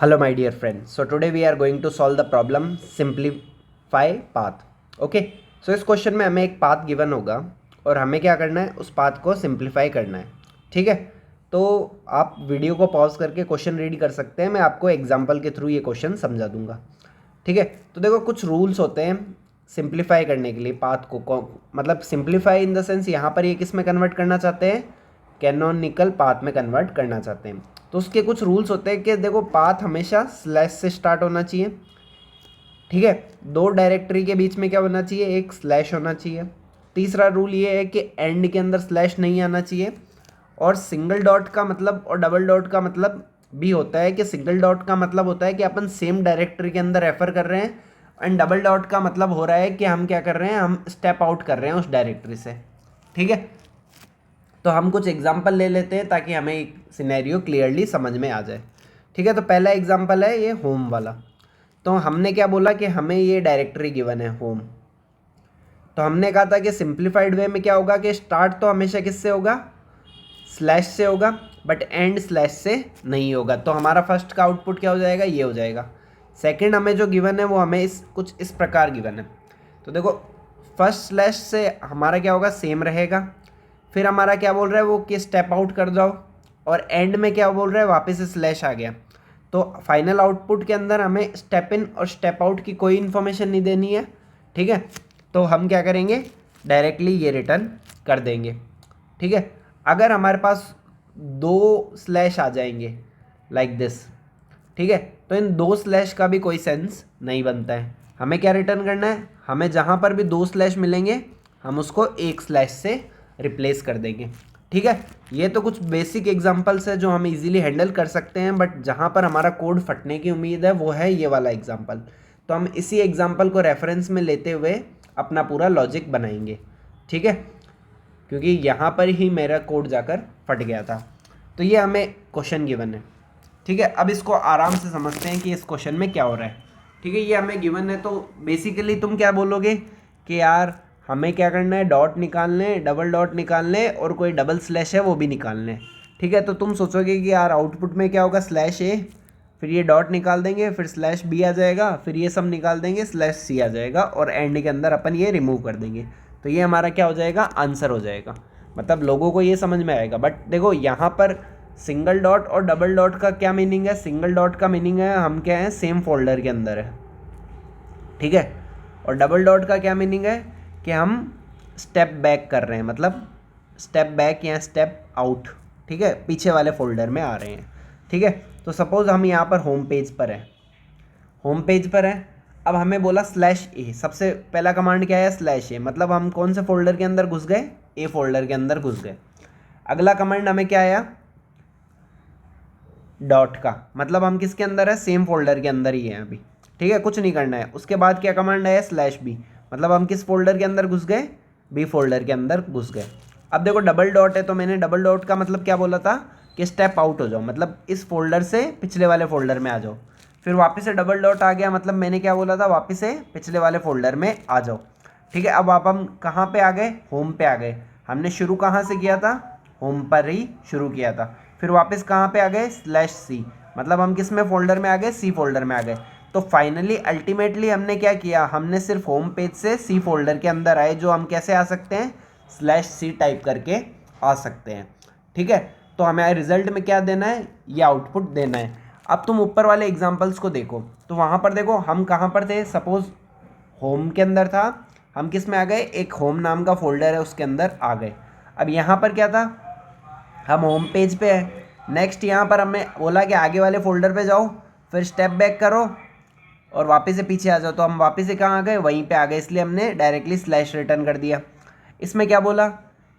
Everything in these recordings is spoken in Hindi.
Hello my dear friends. So today we are going to solve the problem simplify path. Okay. So इस क्वेश्चन में हमें एक पाथ गिवन होगा और हमें क्या करना है, उस पाथ को सिंप्लीफाई करना है. ठीक है. तो आप वीडियो को पॉज करके क्वेश्चन रीड कर सकते हैं. मैं आपको एग्जांपल के थ्रू ये क्वेश्चन समझा दूंगा. ठीक है. तो देखो कुछ रूल्स होते हैं सिंप्लीफाई करने के लिए पाथ को मतलब सिंप्लीफाई इन द सेंस यहाँ पर ये किस में कन्वर्ट करना चाहते हैं, कैनोनिकल पाथ में कन्वर्ट करना चाहते हैं. तो उसके कुछ रूल्स होते हैं कि देखो पाथ हमेशा स्लैश से स्टार्ट होना चाहिए. ठीक है. दो डायरेक्टरी के बीच में क्या होना चाहिए, एक स्लैश होना चाहिए. तीसरा रूल ये है कि एंड के अंदर स्लैश नहीं आना चाहिए. और सिंगल डॉट का मतलब और डबल डॉट का मतलब भी होता है कि सिंगल डॉट का मतलब होता है कि अपन सेम डायरेक्टरी के अंदर रेफर कर रहे हैं एंड डबल डॉट का मतलब हो रहा है कि हम क्या कर रहे हैं, हम स्टेप आउट कर रहे हैं उस डायरेक्टरी से. ठीक है. तो हम कुछ एग्जाम्पल ले लेते हैं ताकि हमें एक सिनेरियो क्लियरली समझ में आ जाए. ठीक है. तो पहला एग्जाम्पल है ये होम वाला. तो हमने क्या बोला कि हमें ये डायरेक्टरी गिवन है होम. तो हमने कहा था कि सिंप्लीफाइड वे में क्या होगा कि स्टार्ट तो हमेशा किससे होगा, स्लैश से होगा, बट एंड स्लैश से नहीं होगा. तो हमारा फर्स्ट का आउटपुट क्या हो जाएगा, ये हो जाएगा. सेकंड हमें जो गिवन है वो हमें कुछ इस प्रकार गिवन है. तो देखो फर्स्ट स्लैश से हमारा क्या होगा, सेम रहेगा. फिर हमारा क्या बोल रहा है वो कि स्टेप आउट कर जाओ, और एंड में क्या बोल रहा है, वापस से स्लैश आ गया. तो फाइनल आउटपुट के अंदर हमें स्टेप इन और स्टेप आउट की कोई इन्फॉर्मेशन नहीं देनी है. ठीक है. तो हम क्या करेंगे, डायरेक्टली ये रिटर्न कर देंगे. ठीक है. अगर हमारे पास दो स्लैश आ जाएंगे लाइक दिस, ठीक है, तो इन दो स्लैश का भी कोई सेंस नहीं बनता है. हमें क्या रिटर्न करना है, हमें जहाँ पर भी दो स्लैश मिलेंगे हम उसको एक स्लैश से रिप्लेस कर देंगे. ठीक है. ये तो कुछ बेसिक एग्जांपल्स है जो हम इजीली हैंडल कर सकते हैं, बट जहाँ पर हमारा कोड फटने की उम्मीद है वो है ये वाला एग्जांपल. तो हम इसी एग्जांपल को रेफरेंस में लेते हुए अपना पूरा लॉजिक बनाएंगे. ठीक है. क्योंकि यहाँ पर ही मेरा कोड जाकर फट गया था. तो ये हमें क्वेश्चन गिवन है. ठीक है. अब इसको आराम से समझते हैं कि इस क्वेश्चन में क्या हो रहा है. ठीक है. ये हमें गिवन है तो बेसिकली तुम क्या बोलोगे कि यार हमें क्या करना है, डॉट निकालने, डबल डॉट निकालने और कोई डबल स्लैश है वो भी निकालने. ठीक है. तो तुम सोचोगे कि यार आउटपुट में क्या होगा, स्लैश ए, फिर ये डॉट निकाल देंगे, फिर स्लैश बी आ जाएगा, फिर ये सब निकाल देंगे, स्लैश सी आ जाएगा, और एंड के अंदर अपन ये रिमूव कर देंगे. तो ये हमारा क्या हो जाएगा, आंसर हो जाएगा. मतलब लोगों को ये समझ में आएगा. बट देखो यहाँ पर सिंगल डॉट और डबल डॉट का क्या मीनिंग है, सिंगल डॉट का मीनिंग है हम क्या है, सेम फोल्डर के अंदर है. ठीक है. और डबल डॉट का क्या मीनिंग है कि हम स्टेप बैक कर रहे हैं, मतलब स्टेप बैक या स्टेप आउट. ठीक है. पीछे वाले फोल्डर में आ रहे हैं. ठीक है. तो सपोज़ हम यहाँ पर होम पेज पर हैं, होम पेज पर है. अब हमें बोला स्लैश ए, सबसे पहला कमांड क्या है, स्लैश ए, मतलब हम कौन से फोल्डर के अंदर घुस गए, ए फोल्डर के अंदर घुस गए. अगला कमांड हमें क्या आया, डॉट का, मतलब हम किसके अंदर है, सेम फोल्डर के अंदर ही है अभी. ठीक है. कुछ नहीं करना है. उसके बाद क्या कमांड आया, स्लैश बी, मतलब हम किस फोल्डर के अंदर घुस गए, बी फोल्डर के अंदर घुस गए. अब देखो डबल डॉट है, तो मैंने डबल डॉट का मतलब क्या बोला था कि स्टेप आउट हो जाओ, मतलब इस फोल्डर से पिछले वाले फोल्डर में आ जाओ. फिर वापस से डबल डॉट आ गया, मतलब मैंने क्या बोला था, वापस से पिछले वाले फोल्डर में आ जाओ. ठीक है. अब आप हम कहाँ पे आ गए, होम पे आ गए. हमने शुरू कहाँ से किया था, होम पर ही शुरू किया था. फिर वापस कहाँ पे आ गए, स्लैश सी, मतलब हम किस में फोल्डर में आ गए, सी फोल्डर में आ गए. तो फाइनली अल्टीमेटली हमने क्या किया, हमने सिर्फ होम पेज से सी फोल्डर के अंदर आए, जो हम कैसे आ सकते हैं, स्लैश सी टाइप करके आ सकते हैं. ठीक है. तो हमें रिजल्ट में क्या देना है, ये आउटपुट देना है. अब तुम ऊपर वाले एग्जांपल्स को देखो, तो वहाँ पर देखो हम कहाँ पर थे, सपोज होम के अंदर था, हम किस में आ गए, एक होम नाम का फोल्डर है उसके अंदर आ गए. अब यहाँ पर क्या था, हम होम पेज पे है. नेक्स्ट यहाँ पर हमें बोला कि आगे वाले फोल्डर पे जाओ, फिर स्टेप बैक करो और वापस से पीछे आ जाओ. तो हम वापस से कहाँ आ गए, वहीं पे आ गए, इसलिए हमने डायरेक्टली स्लैश रिटर्न कर दिया. इसमें क्या बोला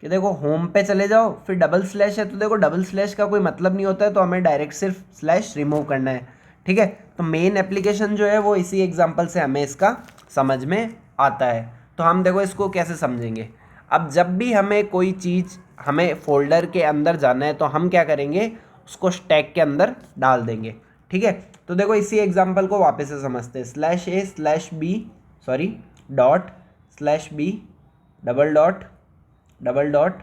कि देखो होम पे चले जाओ, फिर डबल स्लैश है, तो देखो डबल स्लैश का कोई मतलब नहीं होता है, तो हमें डायरेक्ट सिर्फ स्लैश रिमूव करना है. ठीक है. तो मेन एप्लीकेशन जो है वो इसी एग्जांपल से हमें इसका समझ में आता है. तो हम देखो इसको कैसे समझेंगे. अब जब भी हमें कोई चीज़, हमें फोल्डर के अंदर जाना है, तो हम क्या करेंगे, उसको स्टैक के अंदर डाल देंगे. ठीक है. तो देखो इसी एग्जांपल को वापस से समझते हैं. Slash A slash B, sorry dot slash B, double dot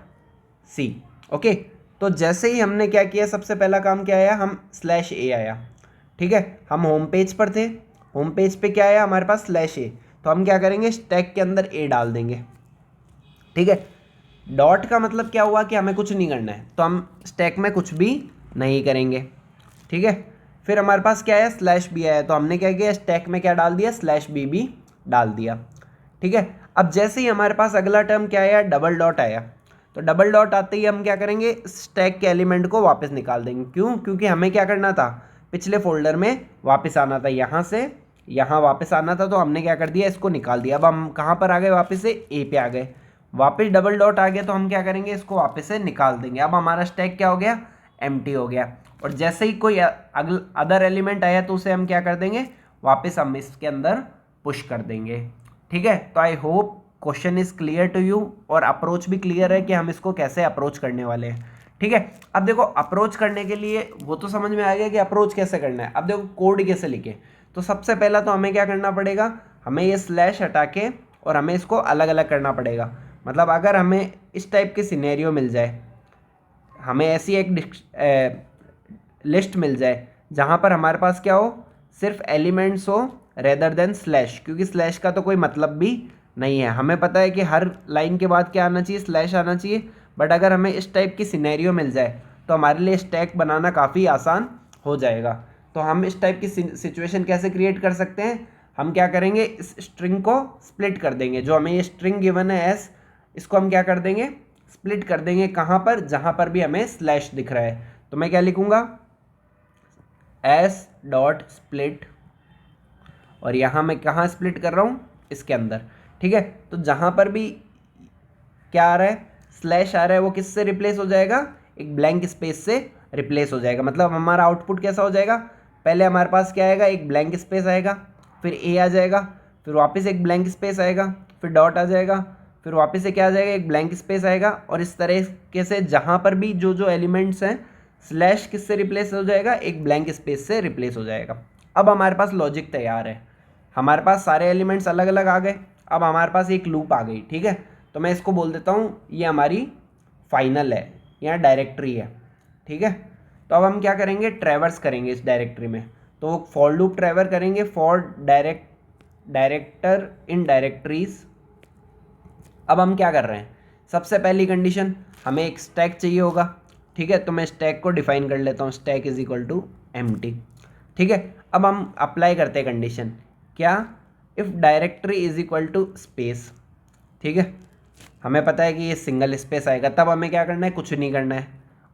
C. Okay. तो जैसे ही हमने क्या किया, सबसे पहला काम क्या आया, हम स्लैश ए आया. ठीक है, हम होम पेज पर थे, होम पेज पे क्या आया हमारे पास स्लैश ए, तो हम क्या करेंगे स्टैक के अंदर ए डाल देंगे। ठीक है, डॉट का मतलब क्या हुआ कि हमें कुछ नहीं करना है, तो हम स्टैक में कुछ भी नहीं करेंगे। ठीक है, फिर हमारे पास क्या है स्लैश बी आया, तो हमने क्या किया स्टैक में क्या डाल दिया स्लैश बी भी डाल दिया। ठीक है, अब जैसे ही हमारे पास अगला टर्म क्या आया डबल डॉट आया, तो डबल डॉट आते ही हम क्या करेंगे स्टैक के एलिमेंट को वापस निकाल देंगे। क्यों? क्योंकि हमें क्या करना था पिछले फोल्डर में वापस आना था, यहाँ से यहाँ वापस आना था, तो हमने क्या कर दिया इसको निकाल दिया। अब हम कहाँ पर आ गए वापस से ए पे आ गए, वापस डबल डॉट आ गया, तो हम क्या करेंगे इसको वापस से निकाल देंगे। अब हमारा स्टैक क्या हो गया एम्प्टी हो गया, और जैसे ही कोई अदर एलिमेंट आया तो उसे हम क्या कर देंगे वापस हम इसके अंदर पुश कर देंगे। ठीक है, तो I hope question is clear to you, और अप्रोच भी क्लियर है कि हम इसको कैसे अप्रोच करने वाले हैं। ठीक है, अब देखो अप्रोच करने के लिए वो तो समझ में आ गया कि अप्रोच कैसे करना है। अब देखो कोड कैसे लिखे, तो सबसे पहला तो हमें क्या करना पड़ेगा, हमें ये स्लैश हटा के और हमें इसको अलग अलग करना पड़ेगा। मतलब अगर हमें इस टाइप के सिनेरियो मिल जाए, हमें ऐसी एक लिस्ट मिल जाए जहाँ पर हमारे पास क्या हो सिर्फ एलिमेंट्स हो रेदर देन स्लैश, क्योंकि स्लैश का तो कोई मतलब भी नहीं है। हमें पता है कि हर लाइन के बाद क्या आना चाहिए स्लैश आना चाहिए, बट अगर हमें इस टाइप की सिनेरियो मिल जाए तो हमारे लिए स्टैक बनाना काफ़ी आसान हो जाएगा। तो हम इस टाइप की सिचुएशन कैसे क्रिएट कर सकते हैं, हम क्या करेंगे इस स्ट्रिंग को स्प्लिट कर देंगे। जो हमें ये स्ट्रिंग गिवन है एस, इसको हम क्या कर देंगे स्प्लिट कर देंगे। कहाँ पर? जहाँ पर भी हमें स्लैश दिख रहा है, तो मैं क्या लिखूँगा एस डॉट स्प्लिट, और यहाँ मैं कहाँ स्प्लिट कर रहा हूँ इसके अंदर। ठीक है, तो जहाँ पर भी क्या आ रहा है स्लैश आ रहा है वो किससे रिप्लेस हो जाएगा एक ब्लैंक स्पेस से रिप्लेस हो जाएगा। मतलब हमारा आउटपुट कैसा हो जाएगा, पहले हमारे पास क्या आएगा एक ब्लैंक स्पेस आएगा, फिर ए आ जाएगा, फिर वापस एक ब्लैंक स्पेस आएगा, फिर डॉट आ जाएगा, फिर वापस से क्या आ जाएगा एक ब्लैंक स्पेस आएगा, और इस तरीके से जहाँ पर भी जो जो एलिमेंट्स हैं स्लैश किससे रिप्लेस हो जाएगा एक ब्लैंक स्पेस से रिप्लेस हो जाएगा। अब हमारे पास लॉजिक तैयार है, हमारे पास सारे एलिमेंट्स अलग अलग आ गए, अब हमारे पास एक लूप आ गई। ठीक है, तो मैं इसको बोल देता हूँ ये हमारी फाइनल है या डायरेक्टरी है। ठीक है, तो अब हम क्या करेंगे ट्रैवर्स करेंगे इस डायरेक्टरी में, तो फॉर लूप ट्रैवर करेंगे फॉर डायरेक्टर इन डायरेक्टरीज। अब हम क्या कर रहे हैं सबसे पहली कंडीशन हमें एक स्टैक चाहिए होगा। ठीक है, तो मैं स्टैक को डिफाइन कर लेता हूँ stack is equal to empty. ठीक है, अब हम अप्लाई करते हैं कंडीशन क्या if directory is equal to space. ठीक है, हमें पता है कि ये सिंगल स्पेस आएगा, तब हमें क्या करना है कुछ नहीं करना है।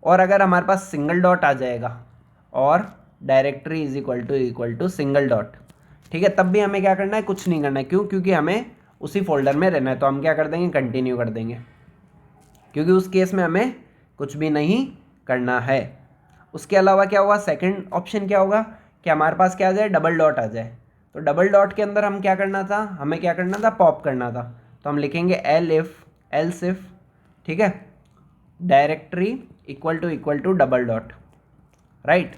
और अगर हमारे पास सिंगल डॉट आ जाएगा और directory is equal to single dot, ठीक है, तब भी हमें क्या करना है कुछ नहीं करना है। क्यों? क्योंकि हमें उसी फोल्डर में रहना है, तो हम क्या कर देंगे कंटिन्यू कर देंगे, क्योंकि उस केस में हमें कुछ भी नहीं करना है। उसके अलावा क्या हुआ सेकंड ऑप्शन क्या होगा कि हमारे पास क्या आ जाए डबल डॉट आ जाए, तो डबल डॉट के अंदर हम क्या करना था हमें क्या करना था पॉप करना था, तो हम लिखेंगे एल्स इफ ठीक है directory equal to double dot right,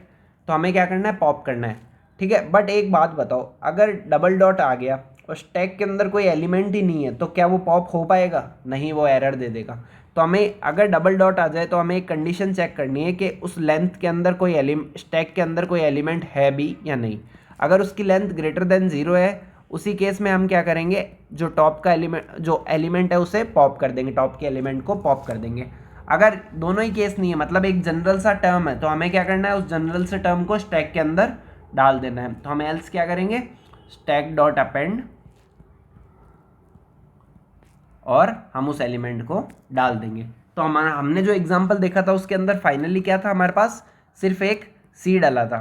तो हमें क्या करना है पॉप करना है। ठीक है, बट एक बात बताओ अगर डबल डॉट आ गया और स्टैक के अंदर कोई एलिमेंट ही नहीं है तो क्या वो पॉप हो पाएगा? नहीं, वो एरर दे देगा। तो हमें अगर डबल डॉट आ जाए तो हमें एक कंडीशन चेक करनी है कि उस लेंथ के अंदर कोई स्टैक के अंदर कोई एलिमेंट है भी या नहीं। अगर उसकी लेंथ ग्रेटर देन 0 है उसी केस में हम क्या करेंगे जो टॉप का एलिमेंट है उसे पॉप कर देंगे, टॉप के एलिमेंट को पॉप कर देंगे। अगर दोनों ही केस नहीं है मतलब एक जनरल सा टर्म है तो हमें क्या करना है उस जनरल से टर्म को स्टैक के अंदर डाल देना है। तो हम एल्स क्या करेंगे स्टैक डॉट अपेंड और हम उस एलिमेंट को डाल देंगे। तो हमने जो एग्जांपल देखा था उसके अंदर फाइनली क्या था हमारे पास सिर्फ एक सी डला था।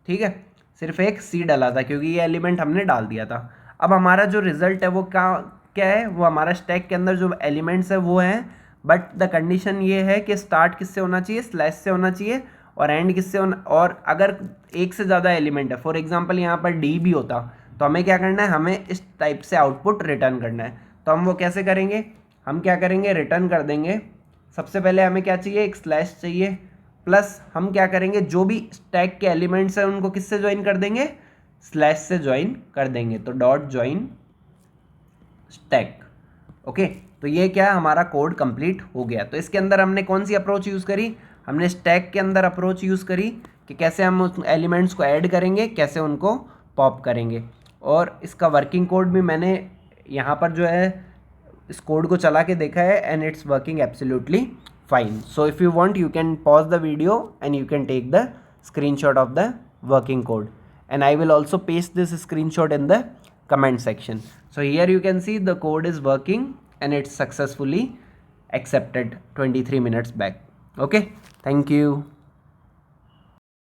ठीक है, सिर्फ एक सी डला था क्योंकि ये एलिमेंट हमने डाल दिया था। अब हमारा जो रिजल्ट है वो क्या है वो हमारा स्टैक के अंदर जो एलिमेंट्स है वो हैं, बट द कंडीशन ये है कि स्टार्ट किससे होना चाहिए स्लैश से होना चाहिए और एंड किससे होना, और अगर एक से ज़्यादा एलिमेंट है फॉर एग्जांपल यहाँ पर डी भी होता तो हमें क्या करना है हमें इस टाइप से आउटपुट रिटर्न करना है। तो हम वो कैसे करेंगे हम क्या करेंगे रिटर्न कर देंगे। सबसे पहले हमें क्या चाहिए एक स्लैश चाहिए, प्लस हम क्या करेंगे जो भी स्टैक के एलिमेंट्स हैं उनको किससे ज्वाइन कर देंगे स्लैश से ज्वाइन कर देंगे, तो डॉट ज्वाइन स्टैक। ओके, तो ये क्या हमारा कोड कंप्लीट हो गया। तो इसके अंदर हमने कौन सी अप्रोच यूज़ करी हमने स्टैक के अंदर अप्रोच यूज़ करी कि कैसे हम उस एलिमेंट्स को ऐड करेंगे, कैसे उनको पॉप करेंगे। और इसका वर्किंग कोड भी मैंने यहाँ पर जो है इस कोड को चला के देखा है and it's working absolutely fine. So if you want, you can pause the video and you can take the screenshot of the working code, and I will also paste this screenshot in the comment section. So here you can see the code is working and it's successfully accepted 23 minutes back. Okay, thank you.